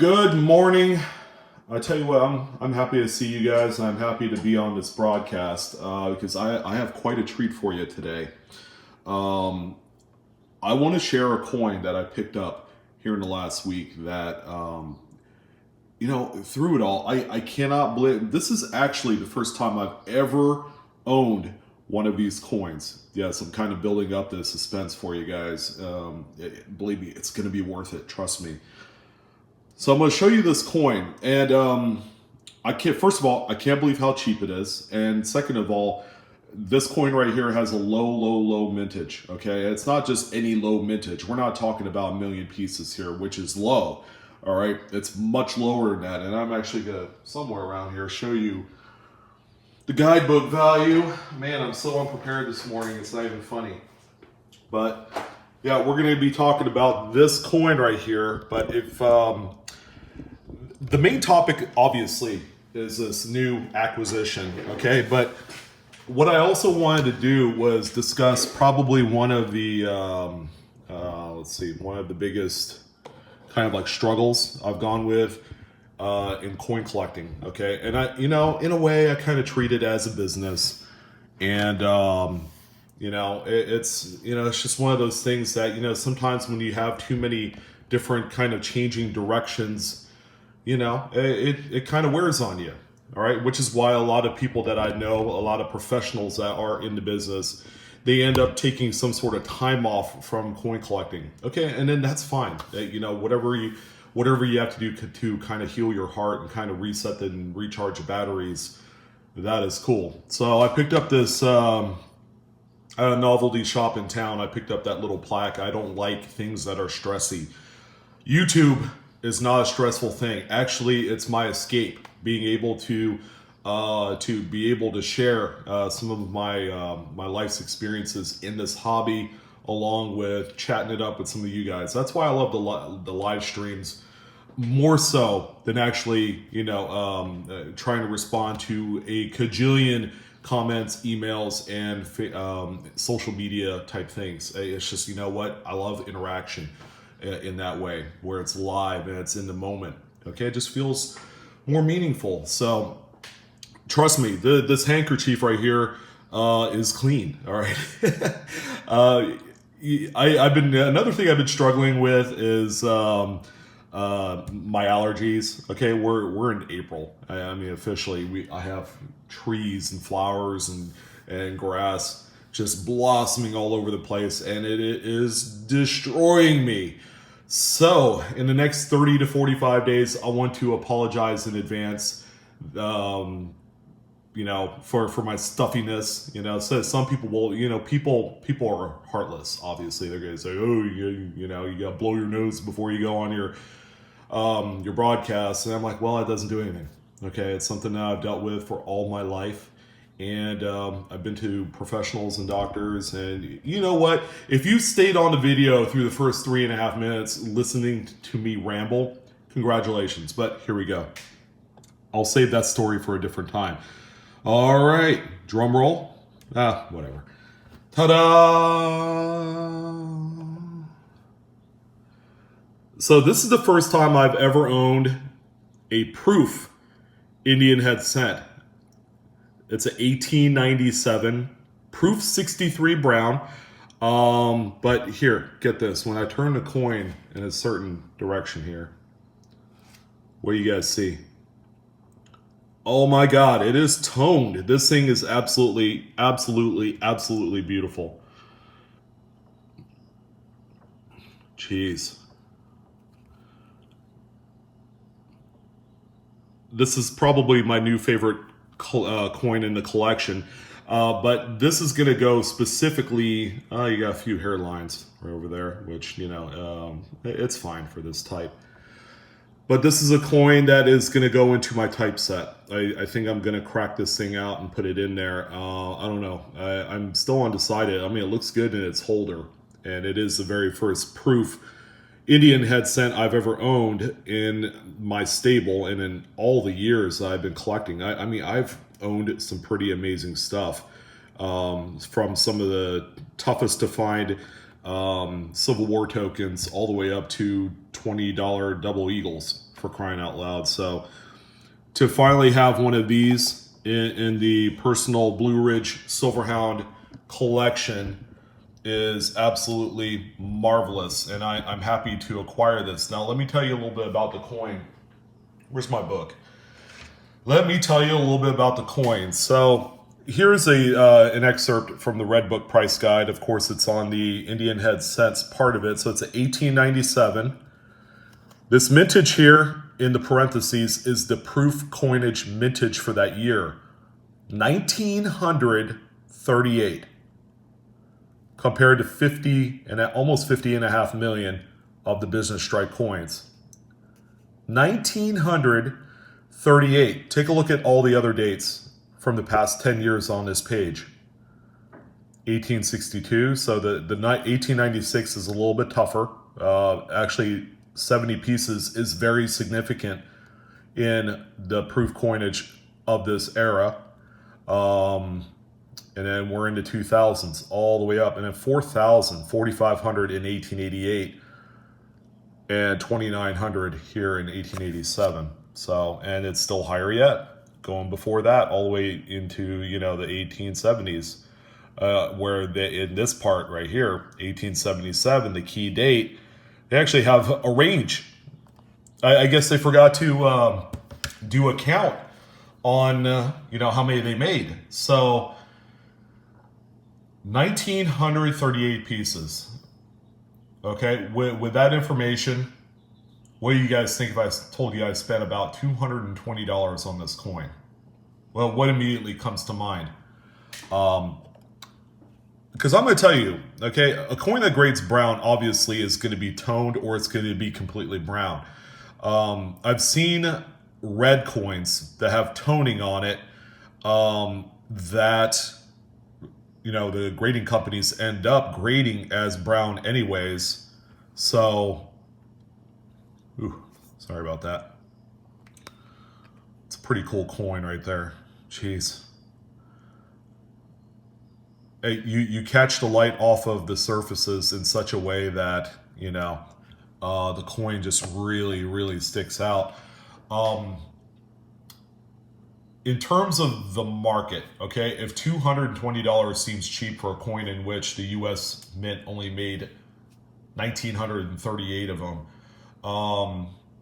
Good morning. I tell you what, I'm happy to see you guys, and I'm happy to be on this broadcast because I have quite a treat for you today. I want to share a coin that I picked up here in the last week that, through it all, I cannot believe this is actually the first time I've ever owned one of these coins. Yes, I'm kind of building up the suspense for you guys. Believe me, it's going to be worth it. Trust me. So I'm going to show you this coin, and I can't. First of all, I can't believe how cheap it is, and second of all, this coin right here has a low mintage. Okay, it's not just any low mintage. We're not talking about a million pieces here, which is low. All right, it's much lower than that, and I'm actually going to somewhere around here show you the guidebook value. Man, I'm so unprepared this morning. It's not even funny, but yeah, we're going to be talking about this coin right here. But if the main topic, obviously, is this new acquisition, okay? But what I also wanted to do was discuss probably one of the, one of the biggest kind of like struggles I've gone with in coin collecting, okay? And in a way, I kind of treat it as a business, and it's just one of those things that sometimes when you have too many different kind of changing directions, it kind of wears on you. All right, which is why a lot of people that I know, a lot of professionals that are in the business, they end up taking some sort of time off from coin collecting. Okay, and then that's fine. Whatever you have to do to kind of heal your heart and kind of reset and recharge the batteries, that is cool. So I picked up this at a novelty shop in town. I picked up that little plaque. I don't like things that are stressy. YouTube is not a stressful thing. Actually, it's my escape. Being able to be able to share some of my life's experiences in this hobby, along with chatting it up with some of you guys. That's why I love the live streams more so than actually trying to respond to a cajillion comments, emails, and social media type things. It's just, I love interaction in that way, where it's live and it's in the moment. Okay, it just feels more meaningful. So trust me, this handkerchief right here is clean. All right. Another thing I've been struggling with is my allergies. Okay, we're in April. I mean, officially, I have trees and flowers and grass just blossoming all over the place, and it is destroying me. So in the next 30 to 45 days, I want to apologize in advance, for my stuffiness. So some people will, people are heartless. Obviously, they're going to say, oh, you got to blow your nose before you go on your broadcast. And I'm like, well, it doesn't do anything. Okay, it's something that I've dealt with for all my life. And I've been to professionals and doctors, and you know what? If you stayed on the video through the first 3.5 minutes listening to me ramble, congratulations. But here we go. I'll save that story for a different time. All right, drum roll. Whatever. Ta-da! So this is the first time I've ever owned a proof Indian head cent. It's an 1897 proof 63 brown. But here, get this. When I turn the coin in a certain direction here, what do you guys see? Oh my God, it is toned. This thing is absolutely beautiful. Jeez. This is probably my new favorite coin in the collection, but this is going to go specifically. You got a few hairlines right over there, which it's fine for this type. But this is a coin that is going to go into my typeset. I think I'm going to crack this thing out and put it in there. I don't know. I'm still undecided. I mean, it looks good in its holder, and it is the very first proof Indian head cent I've ever owned in my stable, and in all the years I've been collecting. I mean, I've owned some pretty amazing stuff, from some of the toughest to find Civil War tokens all the way up to $20 double eagles for crying out loud. So to finally have one of these in the personal Blue Ridge Silverhound collection is absolutely marvelous, and I'm happy to acquire this. Now let me tell you a little bit about the coin. Where's my book? Let me tell you a little bit about the coin. So here's an excerpt from the Red Book price guide. Of course, it's on the Indian Head Cents part of it. So it's 1897. This mintage here in the parentheses is the proof coinage mintage for that year, 1938, compared to 50 and almost 50.5 million of the business strike coins. 1938. Take a look at all the other dates from the past 10 years on this page. 1862, so the 1896 is a little bit tougher. Actually, 70 pieces is very significant in the proof coinage of this era. And then we're into 2000s all the way up. And then 4,000, 4,500 in 1888 and 2,900 here in 1887. So, and it's still higher yet, going before that all the way into, the 1870s, where in this part right here, 1877, the key date, they actually have a range. I guess they forgot to do a count on, how many they made. So 1,938 pieces. Okay, with that information, what do you guys think if I told you I spent about $220 on this coin? Well, what immediately comes to mind? Because I'm going to tell you, okay, a coin that grades brown obviously is going to be toned or it's going to be completely brown. I've seen red coins that have toning on it that, the grading companies end up grading as brown anyways. So, sorry about that. It's a pretty cool coin right there. Jeez. Hey, you catch the light off of the surfaces in such a way that, the coin just really, really sticks out. In terms of the market, okay, if $220 seems cheap for a coin in which the U.S. Mint only made 1,938 of them,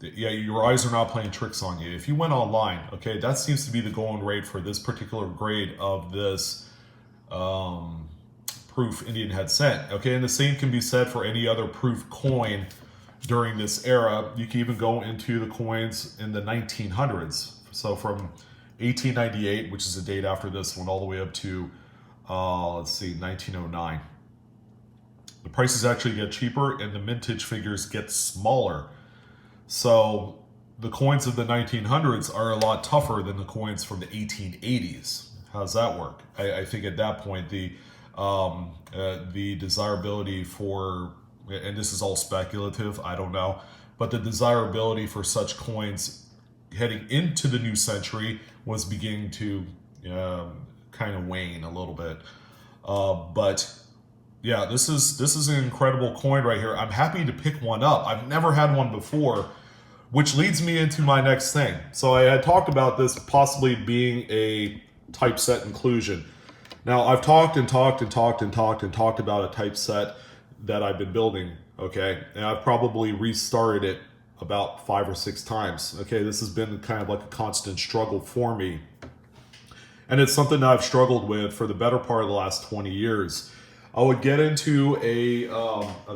your eyes are not playing tricks on you. If you went online, okay, that seems to be the going rate for this particular grade of this proof Indian Head Cent. Okay, and the same can be said for any other proof coin during this era. You can even go into the coins in the 1900s. So from 1898, which is a date after this one, all the way up to, 1909. The prices actually get cheaper and the mintage figures get smaller. So the coins of the 1900s are a lot tougher than the coins from the 1880s. How does that work? I think at that point, the desirability for, and this is all speculative, I don't know, but the desirability for such coins heading into the new century was beginning to kind of wane a little bit. But yeah, this is an incredible coin right here. I'm happy to pick one up. I've never had one before, which leads me into my next thing. So I had talked about this possibly being a typeset inclusion. Now I've talked about a typeset that I've been building, okay? And I've probably restarted it about 5 or 6 times. Okay, this has been kind of like a constant struggle for me. And it's something that I've struggled with for the better part of the last 20 years. I would get into a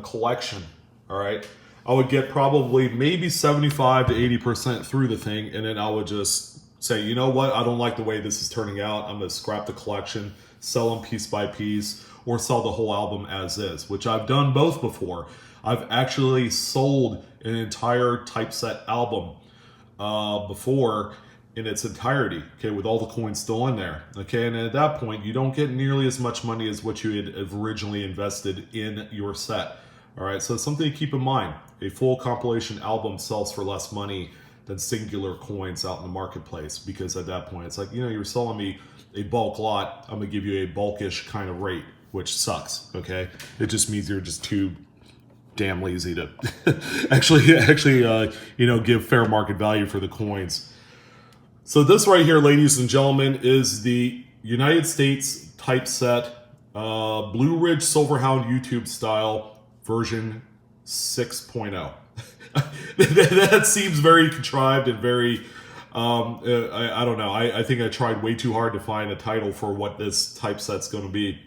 collection, all right? I would get probably maybe 75 to 80% through the thing, and then I would just say, you know what, I don't like the way this is turning out. I'm gonna scrap the collection, sell them piece by piece, or sell the whole album as is, which I've done both before. I've actually sold an entire typeset album before in its entirety, okay, with all the coins still in there, okay? And at that point, you don't get nearly as much money as what you had originally invested in your set, all right? So it's something to keep in mind. A full compilation album sells for less money than singular coins out in the marketplace, because at that point, it's like, you're selling me a bulk lot, I'm gonna give you a bulkish kind of rate, which sucks, okay? It just means you're just too damn lazy to actually, give fair market value for the coins. So this right here, ladies and gentlemen, is the United States Typeset Blue Ridge Silverhound YouTube style version 6.0. That seems very contrived and very, I don't know. I think I tried way too hard to find a title for what this typeset's going to be.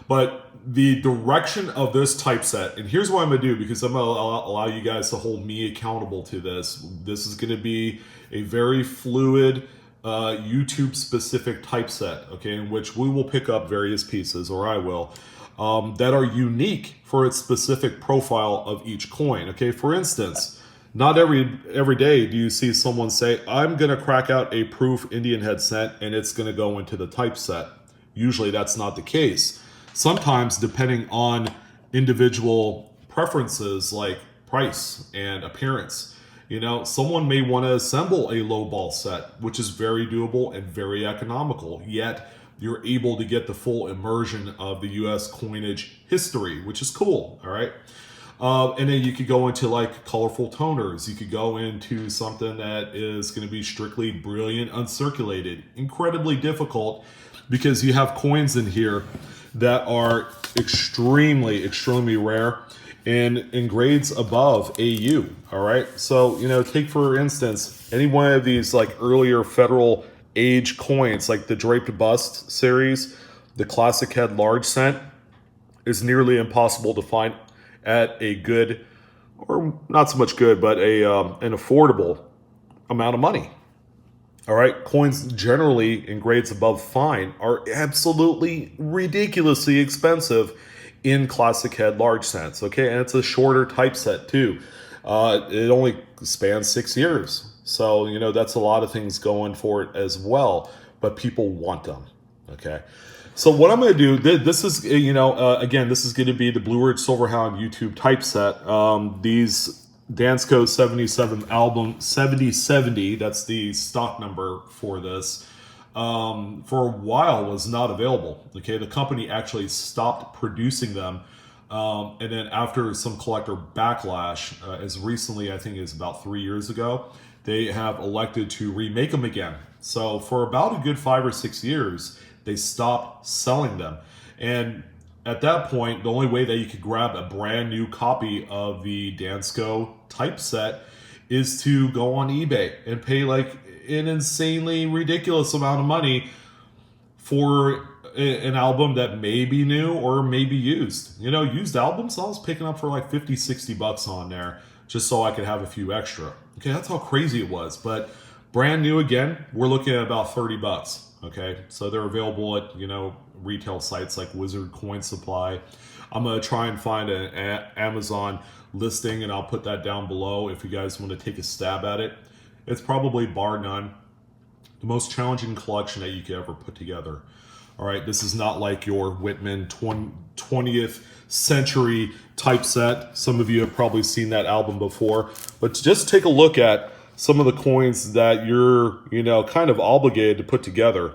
But the direction of this typeset, and here's what I'm going to do, because I'm going to allow you guys to hold me accountable to this. This is going to be a very fluid YouTube specific typeset, okay, in which we will pick up various pieces, or I will, that are unique for its specific profile of each coin. Okay, for instance, not every day do you see someone say, I'm going to crack out a proof Indian head cent and it's going to go into the typeset. Usually that's not the case. Sometimes, depending on individual preferences like price and appearance, someone may want to assemble a low ball set, which is very doable and very economical, yet you're able to get the full immersion of the US coinage history, which is cool, all right? And then you could go into like colorful toners. You could go into something that is going to be strictly brilliant uncirculated. Incredibly difficult, because you have coins in here that are extremely, extremely rare and in grades above AU, all right? So, take for instance, any one of these like earlier federal age coins, like the Draped Bust series, the Classic Head Large Cent, is nearly impossible to find at a good, or not so much good, but an affordable amount of money. All right, coins generally in grades above fine are absolutely ridiculously expensive in Classic Head Large Cents, okay? And it's a shorter typeset too. It only spans 6 years. So, that's a lot of things going for it as well, but people want them, okay? So what I'm going to do, this is, again, this is going to be the Blue Ridge Silverhound YouTube typeset. These Dansko 77 album 7070, that's the stock number for this, for a while was not available. Okay, the company actually stopped producing them, and then after some collector backlash, as recently I think is about 3 years ago, they have elected to remake them again. So for about a good 5 or 6 years, they stopped selling them, and at that point, the only way that you could grab a brand new copy of the Dansko typeset is to go on eBay and pay like an insanely ridiculous amount of money for an album that may be new or may be used. Used albums I was picking up for like 50, 60 bucks on there just so I could have a few extra. Okay, that's how crazy it was. But brand new again, we're looking at about 30 bucks. Okay, so they're available at, retail sites like Wizard Coin Supply. I'm going to try and find an Amazon listing, and I'll put that down below if you guys want to take a stab at it. It's probably, bar none, the most challenging collection that you could ever put together. All right, this is not like your Whitman 20th century typeset. Some of you have probably seen that album before, but just take a look at some of the coins that you're, kind of obligated to put together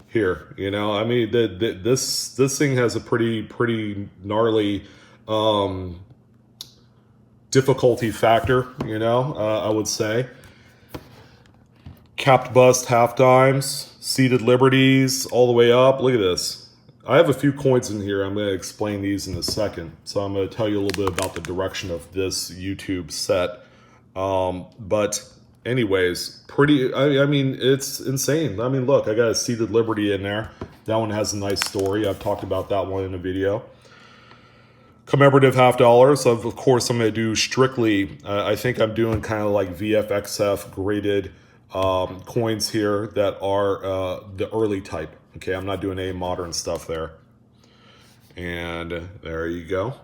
here. I mean, this thing has a pretty gnarly difficulty factor, I would say. Capped bust half dimes, seated liberties, all the way up. Look at this. I have a few coins in here. I'm going to explain these in a second. So I'm going to tell you a little bit about the direction of this YouTube set. But anyways, I mean, it's insane. I mean, look, I got a seated liberty in there. That one has a nice story. I've talked about that one in a video. Commemorative half dollars. Of course, I'm going to do strictly, I think I'm doing kind of like VFXF graded coins here that are the early type. Okay, I'm not doing any modern stuff there. And there you go.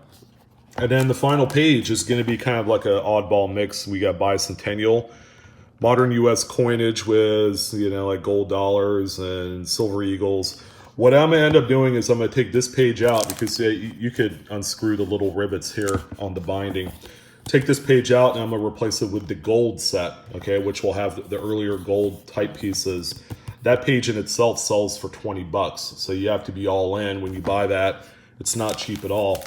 And then the final page is going to be kind of like an oddball mix. We got bicentennial, modern U.S. coinage with, like gold dollars and silver eagles. What I'm going to end up doing is I'm going to take this page out, because you could unscrew the little rivets here on the binding. Take this page out and I'm going to replace it with the gold set, okay, which will have the earlier gold type pieces. That page in itself sells for 20 bucks. So you have to be all in when you buy that. It's not cheap at all.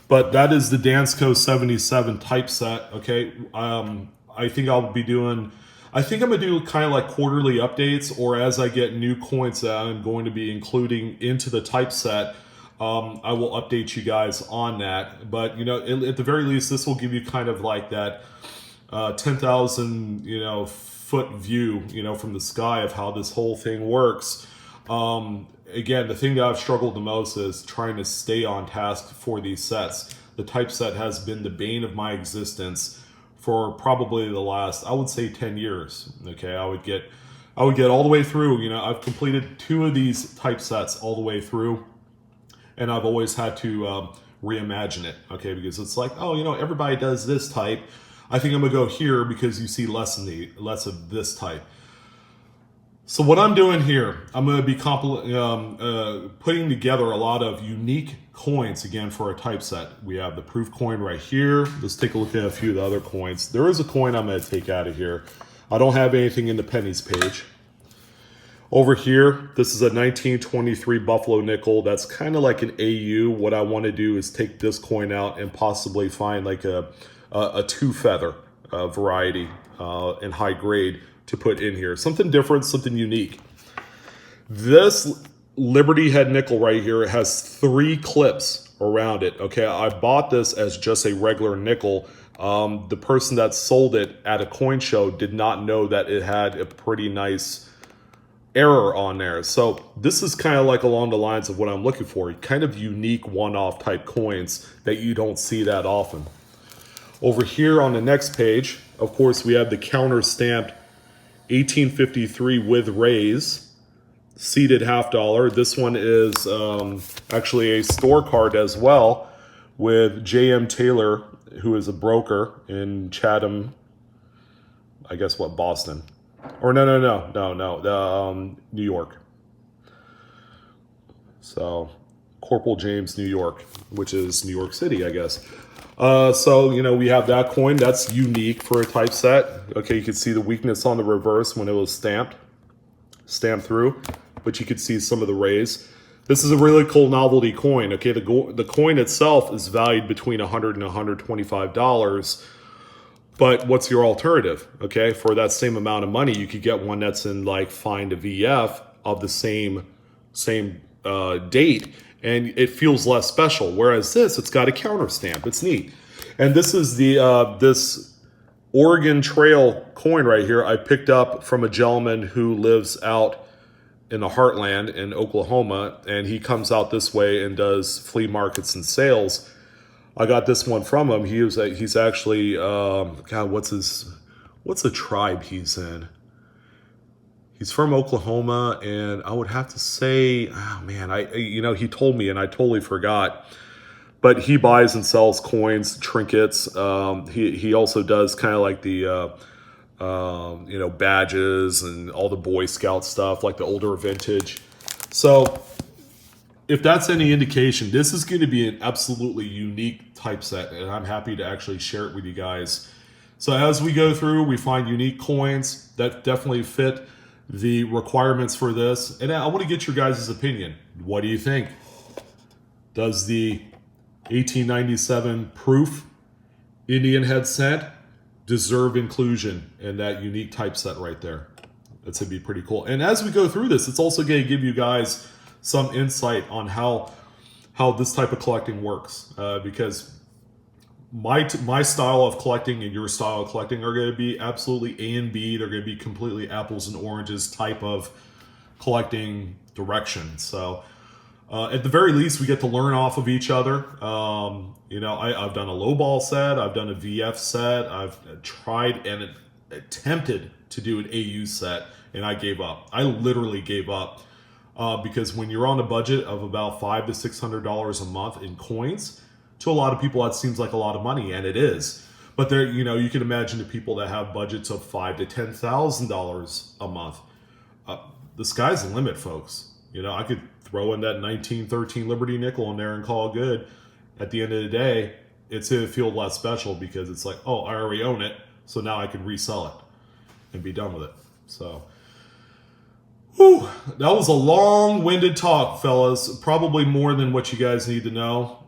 But that is the Dansko 77 typeset. Okay. I think I'll be doing, I think I'm going to do kind of like quarterly updates, or as I get new coins that I'm going to be including into the typeset, I will update you guys on that. But, you know, at the very least, this will give you kind of like that 10,000, you know, foot view, you know, from the sky of how this whole thing works. Again, the thing that I've struggled the most is trying to stay on task for these sets. The typeset has been the bane of my existence for probably the last, I would say, 10 years. Okay, I would get all the way through. You know, I've completed 2 of these typesets all the way through, and I've always had to reimagine it. Okay, because it's like, oh, you know, everybody does this type. I think I'm gonna go here because you see less of this type. So what I'm doing here, I'm going to be putting together a lot of unique coins again for a typeset. We have the proof coin right here. Let's take a look at a few of the other coins. There is a coin I'm going to take out of here. I don't have anything in the pennies page. Over here, this is a 1923 Buffalo nickel. That's kind of like an AU. What I want to do is take this coin out and possibly find like a 2 feather variety in high grade to put in here. Something different, something unique. This Liberty head nickel right here has 3 clips around it. Okay, I bought this as just a regular nickel. The person that sold it at a coin show did not know that it had a pretty nice error on there. So this is kind of like along the lines of what I'm looking for. Kind of unique one-off type coins that you don't see that often. Over here on the next page, of course, we have the counter-stamped 1853 with raise, seated $50. This one is actually a store card as well with J.M. Taylor, who is a broker in Chatham, I guess what, Boston? Or no, New York. So Corporal James, New York, which is New York City, I guess. So, you know, we have that coin. That's unique for a typeset. Okay, you can see the weakness on the reverse when it was stamped through, but you could see some of the rays. This is a really cool novelty coin. Okay, the coin itself is valued between $100 and $125. But what's your alternative? Okay, for that same amount of money, you could get one that's in like Find a VF of the same date, and it feels less special. Whereas this, it's got a counter stamp. It's neat. And this is the this Oregon Trail coin right here. I picked up from a gentleman who lives out in the heartland in Oklahoma, and he comes out this way and does flea markets and sales. I got this one from him. He's actually God, what's the tribe he's in? He's from Oklahoma, and I would have to say, oh man, he told me and I totally forgot. But he buys and sells coins, trinkets. He also does kind of like the badges and all the Boy Scout stuff, like the older vintage. So if that's any indication, this is going to be an absolutely unique typeset, and I'm happy to actually share it with you guys. So as we go through, we find unique coins that definitely fit the requirements for this. And I want to get your guys' opinion. What do you think? Does the 1897 proof Indian head set deserve inclusion in that unique typeset right there? That's going to be pretty cool. And as we go through this, it's also going to give you guys some insight on how this type of collecting works, because my style of collecting and your style of collecting are going to be absolutely A and B. They're going to be completely apples and oranges type of collecting direction. So at the very least, we get to learn off of each other. I've done a low ball set. I've done a VF set. I've tried and attempted to do an AU set, and I gave up. I literally gave up because when you're on a budget of about $500 to $600 a month in coins, to a lot of people that seems like a lot of money, and it is. But there, you can imagine the people that have budgets of $5,000 to $10,000 a month. The sky's the limit, folks. I could throw in that 1913 Liberty nickel in there and call it good. At the end of the day, it's going to feel less special because it's like, oh, I already own it, so now I can resell it and be done with it. So, Whew, that was a long-winded talk, fellas. Probably more than what you guys need to know.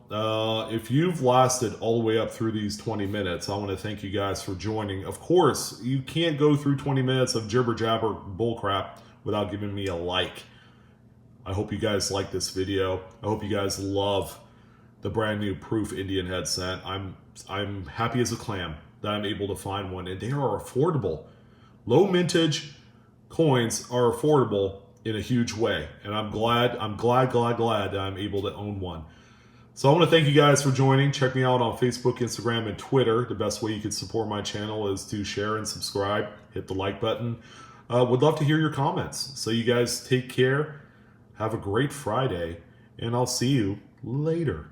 If you've lasted all the way up through these 20 minutes, I want to thank you guys for joining. Of course, you can't go through 20 minutes of jibber-jabber bullcrap without giving me a like. I hope you guys like this video. I hope you guys love the brand new Proof Indian headset. I'm happy as a clam that I'm able to find one, and they are affordable. Low mintage coins are affordable in a huge way, and I'm glad that I'm able to own one. So I want to thank you guys for joining. Check me out on Facebook, Instagram, and Twitter. The best way you can support my channel is to share and subscribe. Hit the like button. Would love to hear your comments. So you guys take care. Have a great Friday, and I'll see you later.